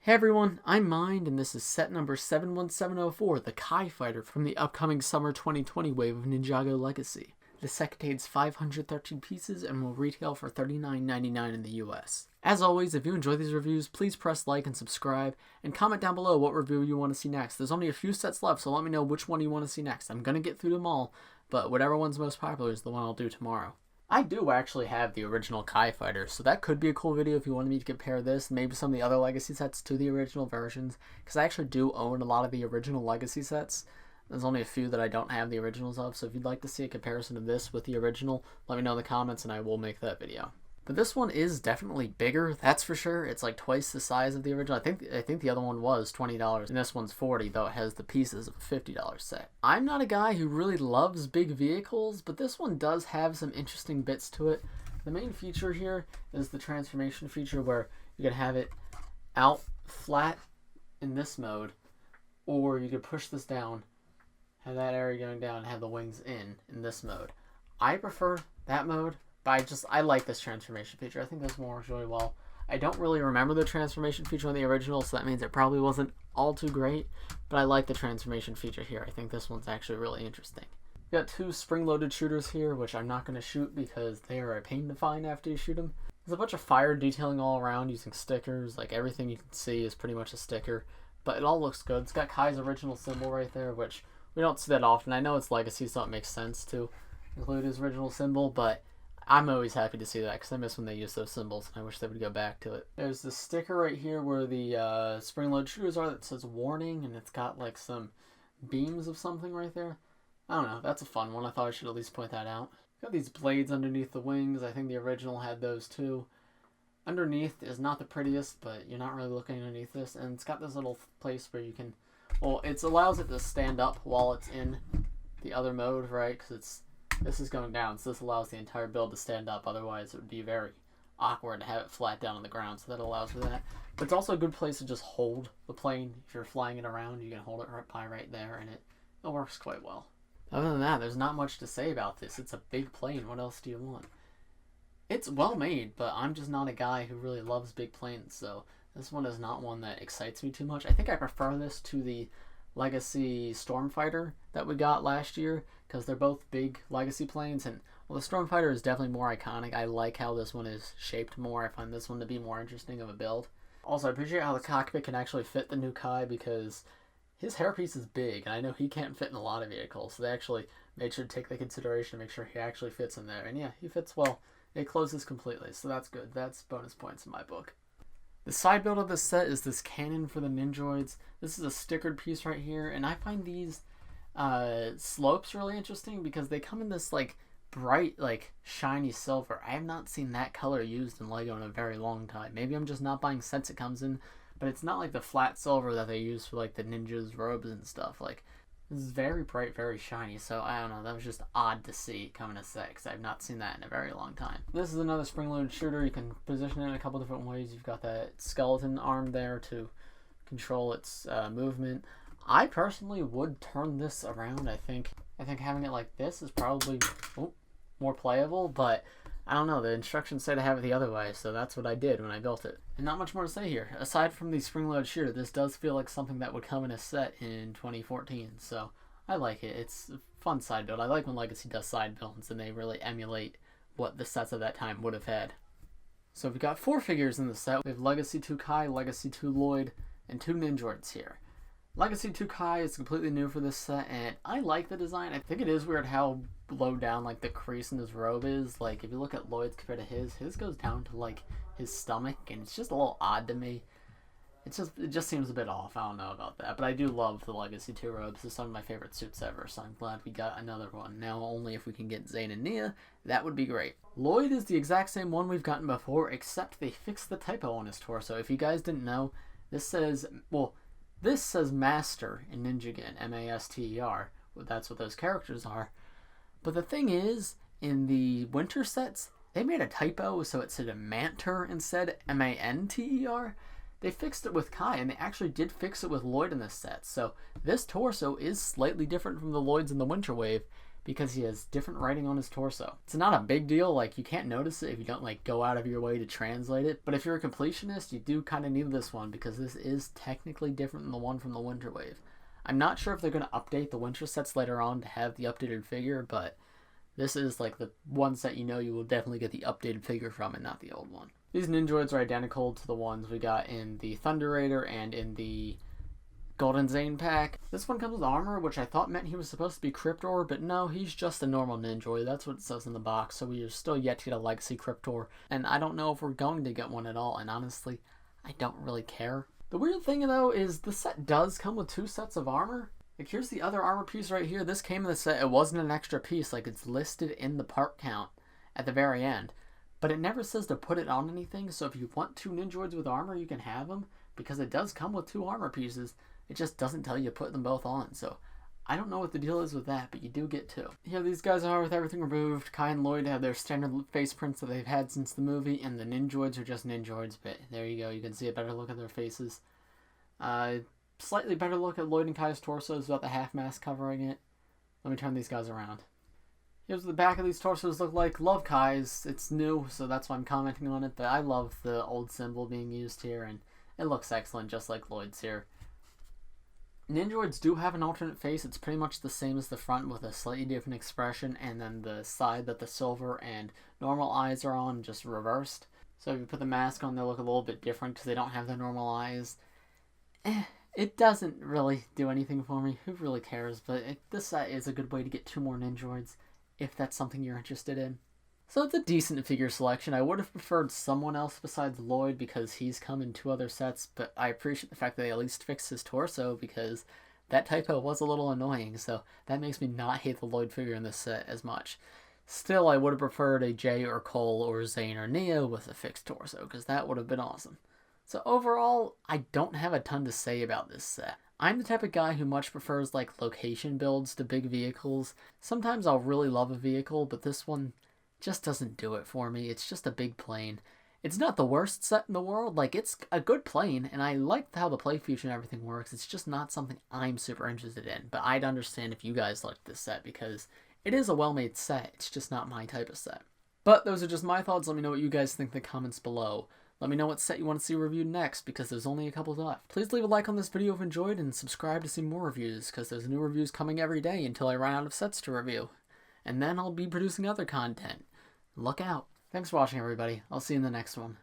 Hey everyone, I'm Mind, and this is set number 71704, the Kai Fighter from the upcoming summer 2020 wave of Ninjago Legacy. This set contains 513 pieces and will retail for $39.99 in the US. As always, if you enjoy these reviews, please press like and subscribe, and comment down below what review you want to see next. There's only a few sets left, so let me know which one you want to see next. I'm going to get through them all, but whatever one's most popular is the one I'll do tomorrow. I do actually have the original Kai Fighter, so that could be a cool video if you wanted me to compare this and maybe some of the other Legacy sets to the original versions, because I actually do own a lot of the original Legacy sets. There's only a few that I don't have the originals of, so if you'd like to see a comparison of this with the original, let me know in the comments and I will make that video. But this one is definitely bigger, that's for sure. It's like twice the size of the original. I think the other one was $20 and this one's $40, though it has the pieces of a $50 set. I'm not a guy who really loves big vehicles, but this one does have some interesting bits to it. The main feature here is the transformation feature, where you can have it out flat in this mode, or you could push this down, have that area going down, and have the wings in this mode. I prefer that mode. But I like this transformation feature. I think this works really well. I don't really remember the transformation feature on the original, so that means it probably wasn't all too great. But I like the transformation feature here. I think this one's actually really interesting. We got two spring-loaded shooters here, which I'm not going to shoot because they are a pain to find after you shoot them. There's a bunch of fire detailing all around using stickers. Like, everything you can see is pretty much a sticker. But it all looks good. It's got Kai's original symbol right there, which we don't see that often. I know it's Legacy, so it makes sense to include his original symbol, but I'm always happy to see that because I miss when they use those symbols and I wish they would go back to it. There's this sticker right here where the spring-loaded shooters are that says warning, and it's got like some beams of something right there. I don't know, that's a fun one. I thought I should at least point that out. Got these blades underneath the wings. I think the original had those too. Underneath is not the prettiest, but you're not really looking underneath this, and it's got this little place where you can, well, it allows it to stand up while it's in the other mode, right? Because this is going down, so this allows the entire build to stand up. Otherwise, it would be very awkward to have it flat down on the ground, so that allows for that. But it's also a good place to just hold the plane. If you're flying it around, you can hold it right there, and it works quite well. Other than that, there's not much to say about this. It's a big plane. What else do you want? It's well made, but I'm just not a guy who really loves big planes, so this one is not one that excites me too much. I think I prefer this to the Legacy Stormfighter that we got last year, because they're both big Legacy planes, and well, the Stormfighter is definitely more iconic. I like how this one is shaped more. I find this one to be more interesting of a build. Also, I appreciate how the cockpit can actually fit the new Kai, because his hairpiece is big, and I know he can't fit in a lot of vehicles, so they actually made sure to take the consideration to make sure he actually fits in there, and yeah, he fits well. It closes completely, so that's good. That's bonus points in my book. The side build of this set is this cannon for the Nindroids. This is a stickered piece right here, and I find these slopes really interesting because they come in this like bright, like shiny silver. I have not seen that color used in LEGO in a very long time. Maybe I'm just not buying sets it comes in, but it's not like the flat silver that they use for like the ninjas' robes and stuff. Like, this is very bright, very shiny, so I don't know, that was just odd to see come in a set because I've not seen that in a very long time. This is another spring-loaded shooter. You can position it in a couple different ways. You've got that skeleton arm there to control its movement. I personally would turn this around. I think having it like this is probably more playable, but I don't know, the instructions say to have it the other way, so that's what I did when I built it. And not much more to say here. Aside from the spring-loaded shooter, this does feel like something that would come in a set in 2014, so I like it. It's a fun side build. I like when Legacy does side builds and they really emulate what the sets of that time would have had. So we've got 4 figures in the set. We have Legacy 2 Kai, Legacy 2 Lloyd, and 2 Nindroids here. Legacy 2 Kai is completely new for this set, and I like the design. I think it is weird how low down like the crease in his robe is. Like, if you look at Lloyd's compared to his goes down to like his stomach, and it's just a little odd to me. It just seems a bit off. I don't know about that, but I do love the Legacy 2 robes. It's some of my favorite suits ever, so I'm glad we got another one. Now, only if we can get Zane and Nia, that would be great. Lloyd is the exact same one we've gotten before, except they fixed the typo on his torso. If you guys didn't know, this says Master in Ninjago, M-A-S-T-E-R. Well, that's what those characters are. But the thing is, in the winter sets, they made a typo, so it said a Manter instead, M-A-N-T-E-R. They fixed it with Kai, and they actually did fix it with Lloyd in this set. So this torso is slightly different from the Lloyds in the Winter Wave. because he has different writing on his torso. It's not a big deal, like you can't notice it if you don't like go out of your way to translate it, but if you're a completionist, you do kind of need this one because this is technically different than the one from the Winter Wave. I'm not sure if they're going to update the winter sets later on to have the updated figure, but this is like the one set you know you will definitely get the updated figure from and not the old one. These Nindroids are identical to the ones we got in the Thunder Raider and in the Golden Zane pack. This one comes with armor, which I thought meant he was supposed to be Cryptor, but no, he's just a normal Nindroid. That's what it says in the box, so we are still yet to get a Legacy Cryptor, and I don't know if we're going to get one at all, and honestly, I don't really care. The weird thing, though, is the set does come with 2 sets of armor. Like, here's the other armor piece right here. This came in the set. It wasn't an extra piece. Like, it's listed in the part count at the very end, but it never says to put it on anything, so if you want 2 Nindroids with armor, you can have them, because it does come with 2 armor pieces. It just doesn't tell you to put them both on, so I don't know what the deal is with that, but you do get 2. Here these guys are with everything removed. Kai and Lloyd have their standard face prints that they've had since the movie, and the Nindroids are just Nindroids, but there you go. You can see a better look at their faces. Slightly better look at Lloyd and Kai's torsos without the half mask covering it. Let me turn these guys around. Here's what the back of these torsos look like. Love Kai's. It's new, so that's why I'm commenting on it, but I love the old symbol being used here, and it looks excellent just like Lloyd's here. Nindroids do have an alternate face. It's pretty much the same as the front with a slightly different expression, and then the side that the silver and normal eyes are on just reversed. So if you put the mask on, they look a little bit different because they don't have the normal eyes. It doesn't really do anything for me. Who really cares? But this set is a good way to get 2 more Nindroids if that's something you're interested in. So it's a decent figure selection. I would have preferred someone else besides Lloyd because he's come in 2 other sets, but I appreciate the fact that they at least fixed his torso because that typo was a little annoying, so that makes me not hate the Lloyd figure in this set as much. Still, I would have preferred a Jay or Cole or Zane or Neo with a fixed torso because that would have been awesome. So overall, I don't have a ton to say about this set. I'm the type of guy who much prefers like location builds to big vehicles. Sometimes I'll really love a vehicle, but this one just doesn't do it for me. It's just a big plane. It's not the worst set in the world. Like, it's a good plane, and I like how the play feature and everything works. It's just not something I'm super interested in. But I'd understand if you guys liked this set because it is a well-made set. It's just not my type of set. But those are just my thoughts. Let me know what you guys think in the comments below. Let me know what set you want to see reviewed next, because there's only a couple left. Please leave a like on this video if you enjoyed, and subscribe to see more reviews, because there's new reviews coming every day until I run out of sets to review. And then I'll be producing other content. Look out. Thanks for watching, everybody. I'll see you in the next one.